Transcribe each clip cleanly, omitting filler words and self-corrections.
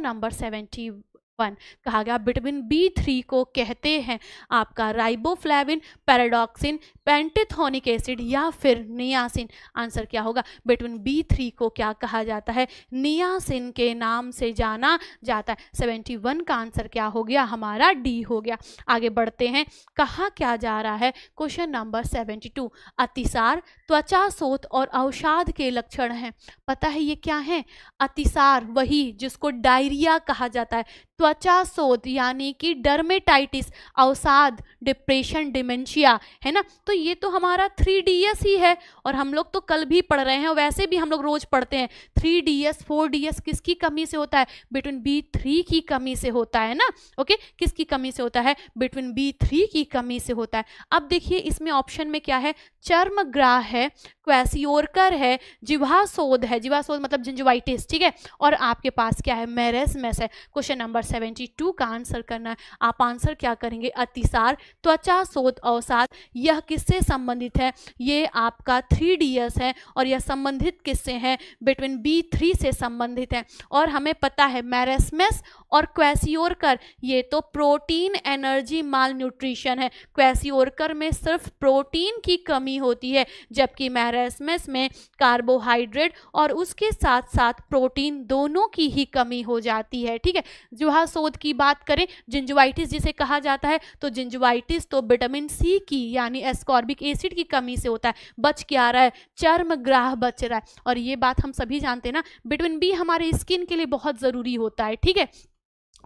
Number 71 कहा गया vitamin B3 को कहते हैं आपका राइबोफ्लेविन, पैराडॉक्सिन, पेंटेथोनिक एसिड या फिर नियासिन। आंसर क्या होगा? विटामिन B3 को क्या कहा जाता है? नियासिन के नाम से जाना जाता है। 71 का आंसर क्या हो गया? हमारा डी हो गया। आगे बढ़ते हैं, कहा क्या जा रहा है? क्वेश्चन नंबर 72 अतिसार, त्वचा शोथ और अवसाद के लक्षण हैं। पता है ये क्या है? अतिसार वही जिसको डायरिया कहा जाता है, त्वचा शोथ यानी कि डर्मेटाइटिस, अवसाद डिप्रेशन, डिमेंशिया, है ना। तो ये तो हमारा 3DS ही है और हम लोग तो कल भी पढ़ रहे हैं, वैसे भी हम लोग रोज पढ़ते हैं। 3DS 4DS किसकी कमी से होता है? विटामिन B3 की कमी से होता है ना। ओके, किसकी कमी से होता है? विटामिन B3 की कमी से होता है। अब देखिए इसमें ऑप्शन में क्या है? चर्मग्राह है, क्वैसियोरकर है, जिह्वाशोथ है, जिह्वाशोथ मतलब जिंजिवाइटिस, ठीक है, और आपके पास क्या है? मेरेस्मस है। क्वेश्चन नंबर 72 का आंसर करना है। आप आंसर क्या करेंगे? अतिसार, त्वचा शोथ, अवसाद, यह किससे संबंधित है? ये आपका 3DS है और यह संबंधित किससे है? विटामिन B3 से संबंधित है। और हमें पता है मेरेस्मस और क्वैसियोरकर ये तो प्रोटीन एनर्जी माल न्यूट्रिशन है। क्वैसियोरकर में सिर्फ प्रोटीन की कमी होती है, जबकि मेरेस्मस में कार्बोहाइड्रेट और उसके साथ साथ प्रोटीन दोनों की ही कमी हो जाती है, ठीक है। जिह्वाशोथ की बात करें, जिंजिवाइटिस जिसे कहा जाता है, तो जिंजिवाइटिस तो विटामिन C की यानी एस्कॉर्बिक एसिड की कमी से होता है। बच क्या रहा है? चर्मग्राह बच रहा है। और ये बात हम सभी जानते हैं ना, विटामिन B हमारे स्किन के लिए बहुत जरूरी होता है, ठीक है।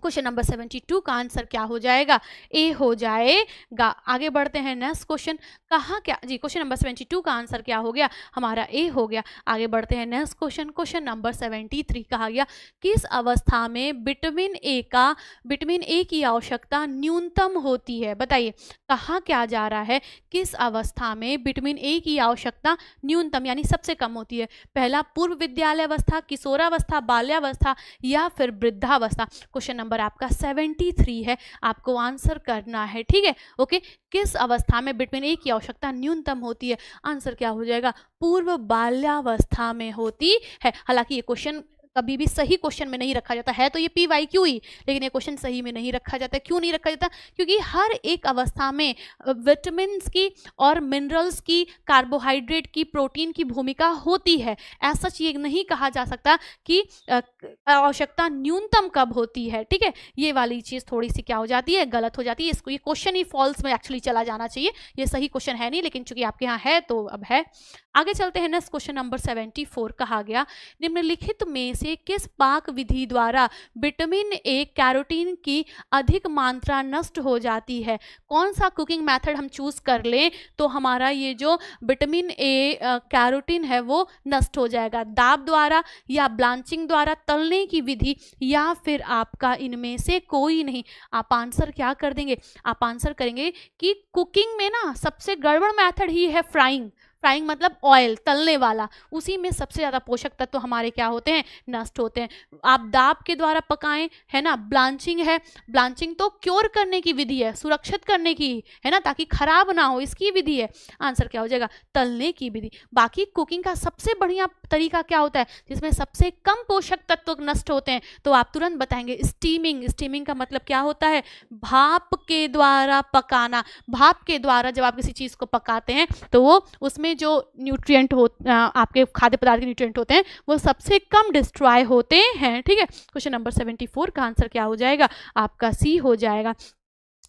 क्वेश्चन नंबर 72 का आंसर क्या हो जाएगा? ए हो जाएगा। आगे बढ़ते हैं नेक्स्ट क्वेश्चन। कहा क्या जी? क्वेश्चन नंबर 72 का आंसर क्या हो गया? हमारा ए हो गया। आगे बढ़ते हैं नेक्स्ट क्वेश्चन। क्वेश्चन नंबर 73 कहा गया किस अवस्था में विटामिन ए की आवश्यकता न्यूनतम होती है? बताइए, कहा क्या जा रहा है? किस अवस्था में विटामिन ए की आवश्यकता न्यूनतम यानी सबसे कम होती है? पहला पूर्व विद्यालय अवस्था, किशोरावस्था, बाल्यावस्था या फिर वृद्धावस्था। क्वेश्चन नंबर आपका 73 है, आपको आंसर करना है, ठीक है। ओके, किस अवस्था में विटामिन ए की आवश्यकता न्यूनतम होती है? आंसर क्या हो जाएगा? पूर्व बाल्यावस्था में होती है। हालांकि ये क्वेश्चन कभी भी सही क्वेश्चन में नहीं रखा जाता है, तो ये PYQ ही, लेकिन ये क्वेश्चन सही में नहीं रखा जाता। क्यों नहीं रखा जाता? क्योंकि हर एक अवस्था में विटामिन की और मिनरल्स की, कार्बोहाइड्रेट की, प्रोटीन की भूमिका होती है। ऐसा ये नहीं कहा जा सकता कि आवश्यकता न्यूनतम कब होती है, ठीक है। ये वाली चीज़ थोड़ी सी क्या हो जाती है? गलत हो जाती है। इसको ये क्वेश्चन ही फॉल्स में एक्चुअली चला जाना चाहिए। ये सही क्वेश्चन है नहीं, लेकिन चूंकि आपके यहाँ है तो अब है। आगे चलते हैं नेक्स्ट क्वेश्चन नंबर 74 कहा गया निम्नलिखित में से किस पाक विधि द्वारा विटामिन ए कैरोटीन की अधिक मात्रा नष्ट हो जाती है? कौन सा कुकिंग मेथड हम चूज कर लें तो हमारा ये जो विटामिन ए कैरोटीन है वो नष्ट हो जाएगा? दाब द्वारा या ब्लांचिंग द्वारा, तलने की विधि या फिर आपका इनमें से कोई नहीं? आप आंसर क्या कर देंगे? आप आंसर करेंगे कि कुकिंग में ना सबसे गड़बड़ मेथड ही है फ्राइंग। फ्राइंग मतलब ऑयल, तलने वाला, उसी में सबसे ज़्यादा पोषक तत्व हमारे क्या होते हैं? नष्ट होते हैं। आप दाब के द्वारा पकाएं, है ना। ब्लांचिंग है, ब्लांचिंग तो क्योर करने की विधि है, सुरक्षित करने की, है ना, ताकि खराब ना हो, इसकी विधि है। आंसर क्या हो जाएगा? तलने की विधि। बाकी कुकिंग का सबसे बढ़िया तरीका क्या होता है जिसमें सबसे कम पोषक तत्व नष्ट होते हैं? तो आप तुरंत बताएंगे स्टीमिंग। स्टीमिंग का मतलब क्या होता है? भाप के द्वारा पकाना। भाप के द्वारा जब आप किसी चीज़ को पकाते हैं तो वो उसमें जो न्यूट्रिएंट हो, आपके खाद्य पदार्थ के न्यूट्रिएंट होते हैं, वो सबसे कम डिस्ट्रॉय होते हैं, ठीक है। क्वेश्चन नंबर 74 का आंसर क्या हो जाएगा? आपका सी हो जाएगा।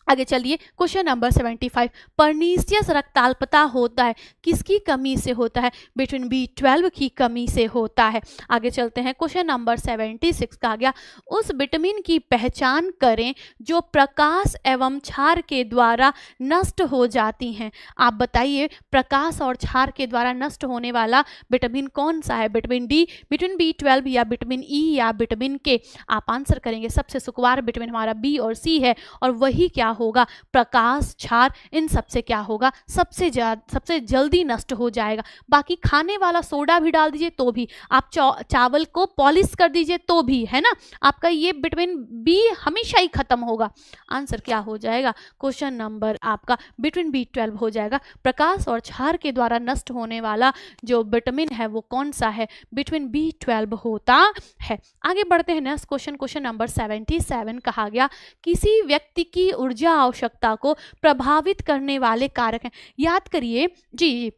आगे चलिए, क्वेश्चन नंबर 75 पर्नीशियस रक्ताल्पता होता है किसकी कमी से होता है? विटामिन B12 की कमी से होता है। आगे चलते हैं, क्वेश्चन नंबर 76 का आ गया उस विटामिन की पहचान करें जो प्रकाश एवं क्षार के द्वारा नष्ट हो जाती हैं। आप बताइए, प्रकाश और क्षार के द्वारा नष्ट होने वाला विटामिन कौन सा है? विटामिन D, विटामिन B12 या विटामिन E या विटामिन K? आप आंसर करेंगे। सबसे सुकुमार विटामिन हमारा B और C है और वही क्या होगा, प्रकाश, क्षार, इन सब से क्या होगा, सबसे जल्दी नष्ट हो जाएगा। बाकी खाने वाला सोडा भी डाल दीजिए तो भी, आप चावल को पॉलिश कर दीजिए तो भी, है ना, आपका ये विटामिन बी हमेशा ही खत्म होगा। आंसर क्या हो जाएगा, क्वेश्चन नंबर आपका विटामिन B12 हो जाएगा। प्रकाश और क्षार के द्वारा नष्ट होने वाला जो विटामिन है वो कौन सा है, विटामिन B12 होता है। आगे बढ़ते हैं नेक्स्ट क्वेश्चन, क्वेश्चन नंबर 77 कहा गया किसी व्यक्ति की ऊर्जा आवश्यकता को प्रभावित करने वाले कारक हैं। याद करिए जी,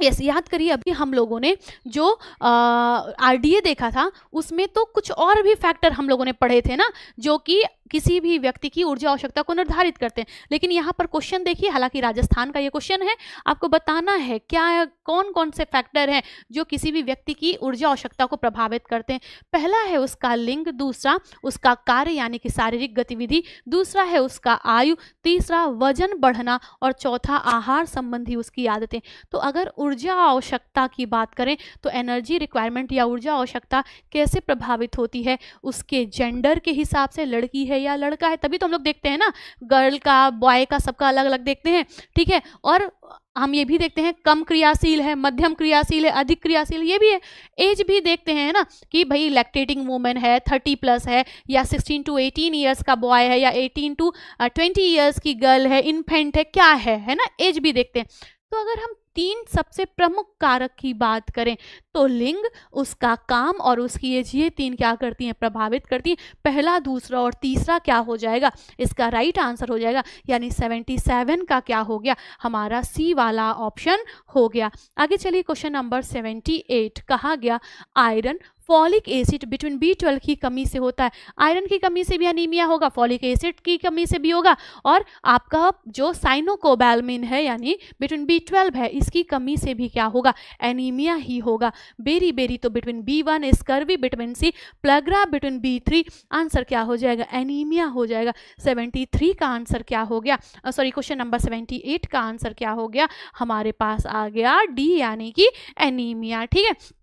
यस याद करिए, अभी हम लोगों ने जो RDA देखा था उसमें तो कुछ और भी फैक्टर हम लोगों ने पढ़े थे ना, जो कि किसी भी व्यक्ति की ऊर्जा आवश्यकता को निर्धारित करते हैं। लेकिन यहाँ पर क्वेश्चन देखिए, हालांकि राजस्थान का ये क्वेश्चन है, आपको बताना है क्या कौन कौन से फैक्टर हैं जो किसी भी व्यक्ति की ऊर्जा आवश्यकता को प्रभावित करते हैं। पहला है उसका लिंग, दूसरा उसका कार्य यानी कि शारीरिक गतिविधि, दूसरा है उसका आयु, तीसरा वजन बढ़ना और चौथा आहार संबंधी उसकी आदतें। तो अगर ऊर्जा आवश्यकता की बात करें तो एनर्जी रिक्वायरमेंट या ऊर्जा आवश्यकता कैसे प्रभावित होती है, उसके जेंडर के हिसाब से, लड़की है या लड़का है, तभी तो हम लोग देखते हैं ना, गर्ल का, बॉय का, सबका अलग अलग देखते हैं, ठीक है। और हम ये भी देखते हैं कम क्रियाशील है, मध्यम क्रियाशील है, अधिक क्रियाशील, ये भी है। एज भी देखते हैं ना कि भाई लैक्टेटिंग वुमेन है, 30+ है, या 16 to 18 ईयर्स का बॉय है, या 18 to 20 ईयर्स की गर्ल है, इन्फेंट है, क्या है ना, एज भी देखते हैं। तो अगर हम 3 सबसे प्रमुख कारक की बात करें तो लिंग, उसका काम और उसकी एज, ये 3 क्या करती हैं, प्रभावित करती हैं। पहला, दूसरा और तीसरा क्या हो जाएगा, इसका राइट आंसर हो जाएगा, यानी 77 का क्या हो गया, हमारा सी वाला ऑप्शन हो गया। आगे चलिए क्वेश्चन नंबर 78 कहा गया iron, folic acid vitamin B12 की कमी से होता है। आयरन की कमी से भी एनीमिया होगा, फॉलिक एसिड की कमी से भी होगा, और आपका जो साइनोकोबैल्मिन है यानी विटामिन B12 है, इसकी कमी से भी क्या होगा, एनीमिया ही होगा। बेरी बेरी तो vitamin B1, scurvy vitamin C, pellagra vitamin B3, answer क्या हो जाएगा, एनीमिया हो जाएगा। 73 का आंसर क्या हो गया, सॉरी क्वेश्चन नंबर 78 का आंसर क्या हो गया, हमारे पास आ गया डी यानी कि एनीमिया, ठीक है।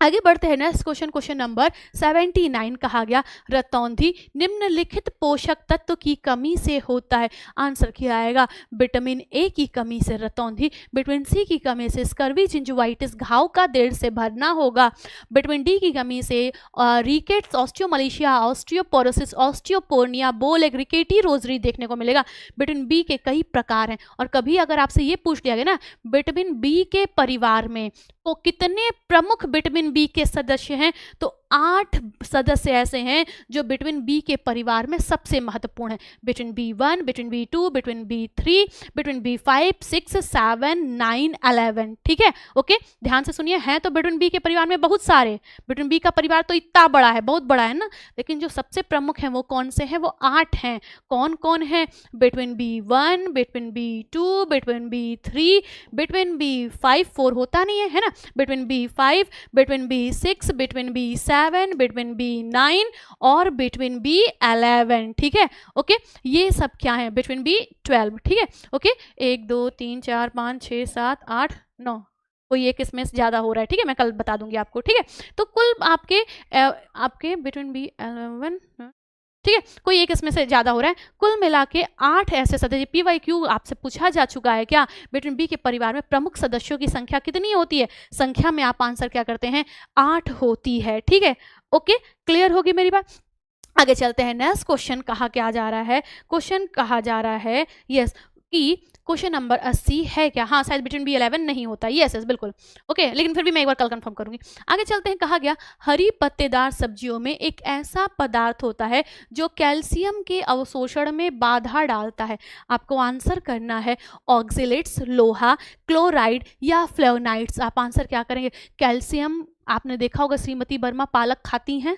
आगे बढ़ते हैं नेक्स्ट क्वेश्चन, क्वेश्चन नंबर 79 कहा गया रतौंधी निम्नलिखित पोषक तत्व की कमी से होता है। आंसर क्या आएगा, विटामिन ए की कमी से रतौंधी, विटामिन सी की कमी से स्कर्वी जिंजुवाइटिस, घाव का देर से भरना होगा, विटामिन डी की कमी से रिकेट्स, ऑस्टियोमलेशिया, ऑस्टियोपोरोसिस, ऑस्टियोपोर्निया, बोल एग, रिकेटी रोजरी देखने को मिलेगा। विटामिन बी के कई प्रकार हैं, और कभी अगर आपसे ये पूछ लिया गया ना विटामिन बी के परिवार में तो कितने प्रमुख विटामिन बी के सदस्य हैं, तो 8 सदस्य ऐसे हैं जो विटामिन बी के परिवार में सबसे महत्वपूर्ण है। Vitamin B1, vitamin B2, vitamin B3, vitamin B5, 6, 7, 9, 11, ठीक है। ओके, ध्यान से सुनिए, हैं तो विटामिन बी के परिवार में बहुत सारे, विटामिन बी का परिवार तो इतना बड़ा है, बहुत बड़ा है ना, लेकिन जो सबसे प्रमुख हैं वो कौन से हैं, वो 8 हैं। कौन कौन है, vitamin B1, vitamin B2, vitamin B3, vitamin B5, 4 होता नहीं है ना, vitamin B5, vitamin B6, vitamin B7, vitamin B9 और विटामिन B11, ठीक है। ओके, ये सब क्या है, विटामिन B12, ठीक है। ओके, 1 2 3 4 5 6 7 8 9, कोई एक इसमें ज्यादा हो रहा है, ठीक है, मैं कल बता दूंगी आपको, ठीक है। तो कुल आपके विटामिन B11, ठीक है, कोई एक इसमें से ज्यादा हो रहा है, कुल मिला के 8 ऐसे सदस्य। PYQ आपसे पूछा जा चुका है क्या, विटामिन बी के परिवार में प्रमुख सदस्यों की संख्या कितनी होती है, संख्या में आप आंसर क्या करते हैं, 8 होती है, ठीक है। ओके, क्लियर होगी मेरी बात। आगे चलते हैं, नेक्स्ट क्वेश्चन कहा क्या जा रहा है, क्वेश्चन कहा जा रहा है यस कि क्वेश्चन नंबर 80 है क्या, हाँ शायद विटामिन B11 नहीं होता, यस यस बिल्कुल, ओके, लेकिन फिर भी मैं एक बार कल कंफर्म करूंगी। आगे चलते हैं, कहा गया हरी पत्तेदार सब्जियों में एक ऐसा पदार्थ होता है जो कैल्शियम के अवशोषण में बाधा डालता है। आपको आंसर करना है ऑक्जेलेट्स, लोहा, क्लोराइड या फ्लेवोनाइड्स। आप आंसर क्या करेंगे, कैल्शियम, आपने देखा होगा श्रीमती वर्मा पालक खाती हैं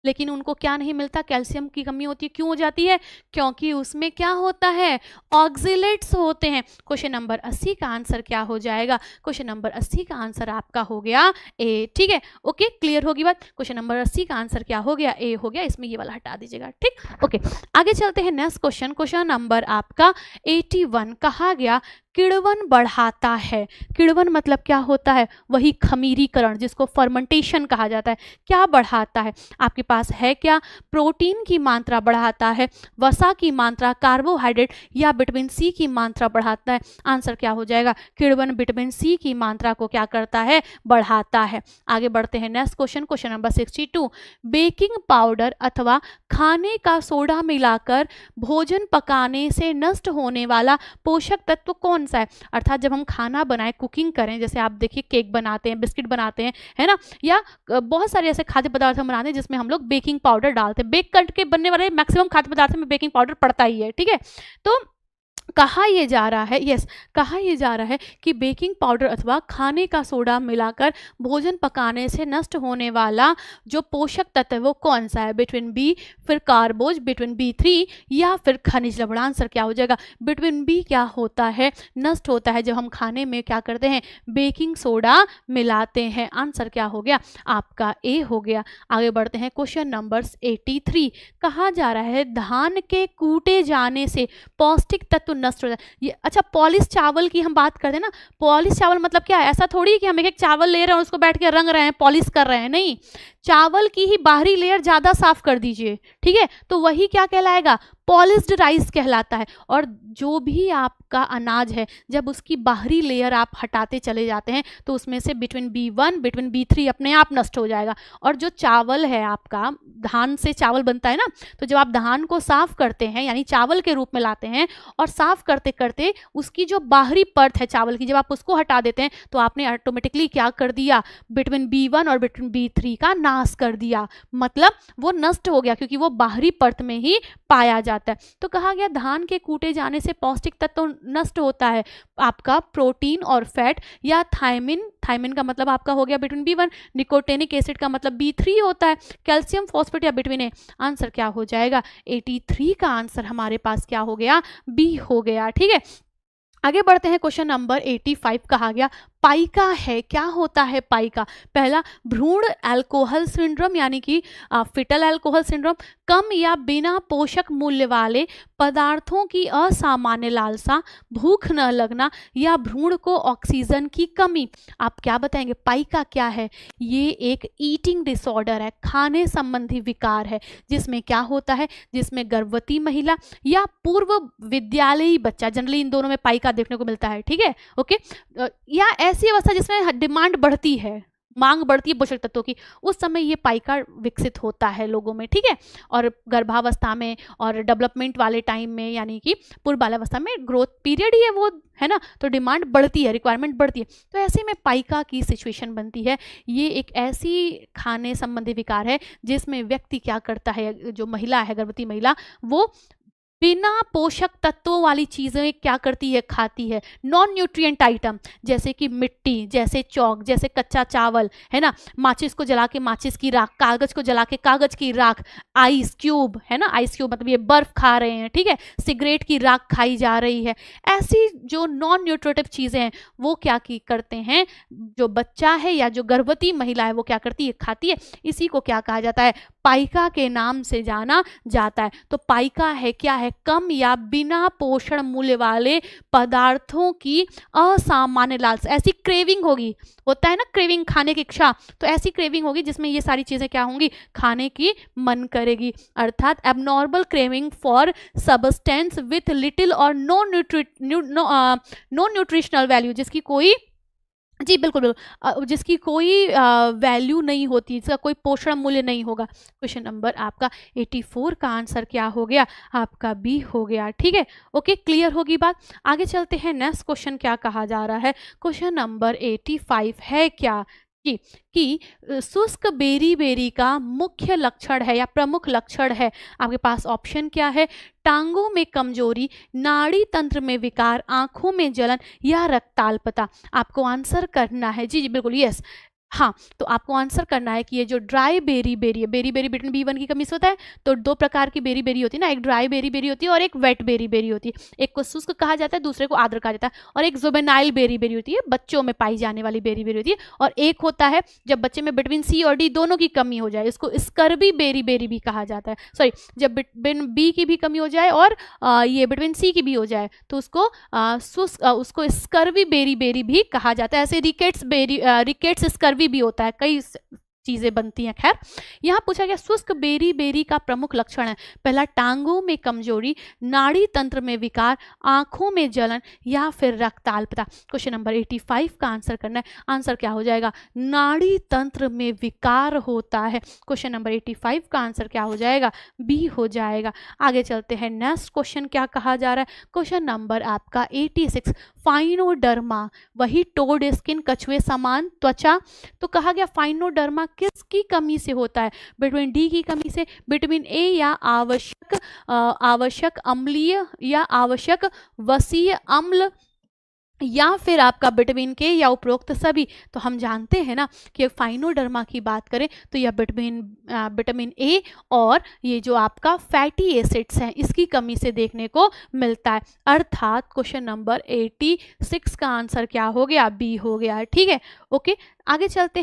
लेकिन उनको क्या नहीं मिलता, कैल्शियम की कमी होती है, क्यों हो जाती है, क्योंकि उसमें क्या होता है, ऑक्जेलेट्स होते हैं। क्वेश्चन नंबर 80 का आंसर क्या हो जाएगा, क्वेश्चन नंबर 80 का आंसर आपका हो गया ए, ठीक है। ओके, क्लियर होगी बात, क्वेश्चन नंबर 80 का आंसर क्या हो गया, ए हो गया, इसमें ये वाला हटा दीजिएगा, ठीक। ओके, आगे चलते हैं नेक्स्ट क्वेश्चन, क्वेश्चन नंबर आपका 81 कहा गया किण्वन बढ़ाता है। किण्वन मतलब क्या होता है? वही खमीरीकरण जिसको फर्मेंटेशन कहा जाता है। क्या बढ़ाता है? आपके पास है क्या? प्रोटीन की मात्रा बढ़ाता है, वसा की मात्रा, कार्बोहाइड्रेट या विटामिन सी की मात्रा बढ़ाता है। आंसर क्या हो जाएगा? किण्वन विटामिन सी की मात्रा को क्या करता है? बढ़ाता है। आगे बढ़ते हैं next question, question number 62। Baking powder अथवा खाने का सोडा मिलाकर भोजन पकाने से नष्ट होने वाला पोषक तत्व कौन सा है? अर्थात जब हम खाना बनाएं, कुकिंग करें, जैसे आप देखिए केक बनाते हैं, बिस्किट बनाते हैं, है ना, या बहुत सारे ऐसे खाद्य पदार्थ हम बनाते हैं जिसमें हम लोग बेकिंग पाउडर डालते हैं। बेक करके बनने वाले मैक्सिमम खाद्य पदार्थ में बेकिंग पाउडर पड़ता ही है, ठीक है। तो कहा यह जा रहा है, यस, कहा यह जा रहा है कि बेकिंग पाउडर अथवा खाने का सोडा मिलाकर भोजन पकाने से नष्ट होने वाला जो पोषक तत्व है वो कौन सा है? बिटवीन बी, फिर कार्बोज, बिटवीन B3 या फिर खनिज लवण। आंसर क्या हो जाएगा? बिटवीन बी क्या होता है? नष्ट होता है जब हम खाने में क्या करते हैं? बेकिंग सोडा मिलाते हैं। आंसर क्या हो गया? आपका ए हो गया। आगे बढ़ते हैं क्वेश्चन नंबर 83। कहा जा रहा है धान के कूटे जाने से पौष्टिक तत्व नष्ट हो जाए। ये अच्छा, पॉलिश चावल की हम बात करते हैं ना, पॉलिश चावल मतलब क्या है? ऐसा थोड़ी कि हम एक एक चावल ले रहे हैं उसको बैठ के रंग रहे हैं, पॉलिश कर रहे हैं, नहीं। चावल की ही बाहरी लेयर ज़्यादा साफ कर दीजिए, ठीक है, तो वही क्या कहलाएगा? पॉलिश्ड राइस कहलाता है। और जो भी आपका अनाज है, जब उसकी बाहरी लेयर आप हटाते चले जाते हैं तो उसमें से बिटवीन B1, बिटवीन B3 अपने आप नष्ट हो जाएगा। और जो चावल है आपका, धान से चावल बनता है ना, तो जब आप धान को साफ करते हैं यानी चावल के रूप में लाते हैं और साफ करते करते उसकी जो बाहरी परत है चावल की, जब आप उसको हटा देते हैं तो आपने ऑटोमेटिकली क्या कर दिया? बिटवीन B1 और बिटवीन B3 का नाश कर दिया। मतलब वो नष्ट हो गया क्योंकि वो बाहरी परत में ही पाया जाता है। तो कहा गया धान के कूटे जाने से पौष्टिक तत्व नष्ट होता है, आपका प्रोटीन और फैट या थायमिन। थायमिन का मतलब आपका हो गया बिटवीन B1, निकोटेनिक एसिड का मतलब B3 होता है, कैल्शियम फॉस्फेट या बिटवीन ए। आंसर क्या हो जाएगा? 83 का आंसर हमारे पास क्या हो गया? बी हो गया, ठीक है। आगे बढ़ते हैं क्वेश्चन नंबर 85। कहा गया पाइका है। क्या होता है पाइका? पहला, भ्रूण अल्कोहल सिंड्रोम यानी कि फिटल अल्कोहल सिंड्रोम, कम या बिना पोषक मूल्य वाले पदार्थों की असामान्य लालसा, भूख न लगना या भ्रूण को ऑक्सीजन की कमी। आप क्या बताएंगे पाइका क्या है? ये एक ईटिंग डिसऑर्डर है, खाने संबंधी विकार है, जिसमें क्या होता है? जिसमें गर्भवती महिला या पूर्व विद्यालयी बच्चा, जनरली इन दोनों में पाइका देखने को मिलता है, ठीक है, ओके, या ऐसी अवस्था जिसमें डिमांड बढ़ती है, मांग बढ़ती है पोषक तत्वों की, उस समय ये पाइका विकसित होता है लोगों में, ठीक है। और गर्भावस्था में और डेवलपमेंट वाले टाइम में यानी कि पूर्व बाल्यावस्था में ग्रोथ पीरियड ही है वो, है ना, तो डिमांड बढ़ती है, रिक्वायरमेंट बढ़ती है, तो ऐसे में पाइका की सिचुएशन बनती है। ये एक ऐसी खाने संबंधी विकार है जिसमें व्यक्ति क्या करता है, जो महिला है, गर्भवती महिला, वो बिना पोषक तत्वों वाली चीज़ें क्या करती है? खाती है। नॉन न्यूट्रिएंट आइटम जैसे कि मिट्टी, जैसे चौक, जैसे कच्चा चावल, है ना, माचिस को जला के माचिस की राख, कागज को जला के कागज की राख, आइस क्यूब, है ना, आइस क्यूब मतलब ये बर्फ खा रहे हैं, ठीक है, सिगरेट की राख खाई जा रही है। ऐसी जो नॉन न्यूट्रिटिव चीज़ें हैं वो क्या की करते हैं? जो बच्चा है या जो गर्भवती महिला है वो क्या करती है? खाती है। इसी को क्या कहा जाता है? पाइका के नाम से जाना जाता है। तो पाइका है क्या है? कम या बिना पोषण मूल्य वाले पदार्थों की असामान्य लालसा। ऐसी क्रेविंग होगी, होता है ना क्रेविंग, खाने की इच्छा, तो ऐसी क्रेविंग होगी जिसमें ये सारी चीजें क्या होंगी? खाने की मन करेगी। अर्थात abnormal craving for substance with little और नो न्यूट्रिशनल वैल्यू, जिसकी कोई, जी बिल्कुल बिल्कुल, जिसकी कोई वैल्यू नहीं होती, जिसका कोई पोषण मूल्य नहीं होगा। क्वेश्चन नंबर आपका 84 का आंसर क्या हो गया? आपका बी हो गया, ठीक है, ओके, क्लियर होगी बात। आगे चलते हैं, नेक्स्ट क्वेश्चन क्या कहा जा रहा है? क्वेश्चन नंबर 85 है क्या कि शुष्क बेरी बेरी का मुख्य लक्षण है या प्रमुख लक्षण है। आपके पास ऑप्शन क्या है? टांगों में कमजोरी, नाड़ी तंत्र में विकार, आंखों में जलन या रक्ताल्पता। आपको आंसर करना है, जी जी बिल्कुल, यस। हाँ, तो आपको आंसर करना है कि ये जो ड्राई बेरी बेरी है, beriberi vitamin B one की कमी से होता है। तो दो प्रकार की बेरी बेरी होती है ना, एक ड्राई बेरी बेरी होती है और एक वेट बेरी बेरी होती है। एक को शुष्क कहा जाता है, दूसरे को आर्द्र कहा जाता है। और एक जुवेनाइल बेरी बेरी होती है, बच्चों में पाई जाने वाली बेरी बेरी होती है। और एक होता है जब बच्चे में विटामिन सी और डी दोनों की कमी हो जाए, इसको स्कर्वी बेरी बेरी भी कहा जाता है। सॉरी, जब विटामिन बी की भी कमी हो जाए और ये विटामिन सी की भी हो जाए तो उसको उसको स्कर्वी बेरी बेरी भी कहा जाता है। ऐसे रिकेट्स स्कर्वी भी होता है, कई चीजें बनती हैं। खैर, यहाँ पूछा गया शुष्क बेरी बेरी का प्रमुख लक्षण है। पहला, टांगों में कमजोरी, नाड़ी तंत्र में विकार, आंखों में जलन या फिर रक्ताल्पता। क्वेश्चन नंबर 85 का आंसर करना है। आंसर क्या हो जाएगा? नाड़ी तंत्र में विकार होता है। क्वेश्चन नंबर 85 का आंसर क्या हो जाएगा? बी हो जाएगा। आगे चलते हैं, नेक्स्ट क्वेश्चन क्या कहा जा रहा है? क्वेश्चन नंबर आपका 86, फाइनोडर्मा, वही टोड स्किन, कछुए समान त्वचा। तो कहा गया फाइनोडर्मा किसकी कमी से होता है? विटामिन डी की कमी से, विटामिन ए या आवश्यक अम्लीय या आवश्यक वसीय अम्ल, या फिर आपका विटामिन के या उपरोक्त सभी। तो हम जानते हैं ना कि फाइनोडर्मा की बात करें तो यह विटामिन ए और ये जो आपका फैटी एसिड्स हैं इसकी कमी से देखने को मिलता है। अर्थात क्वेश्चन नंबर 86 का आंसर क्या हो गया? बी हो गया। ठीक है, ओके, आगे चलते हैं।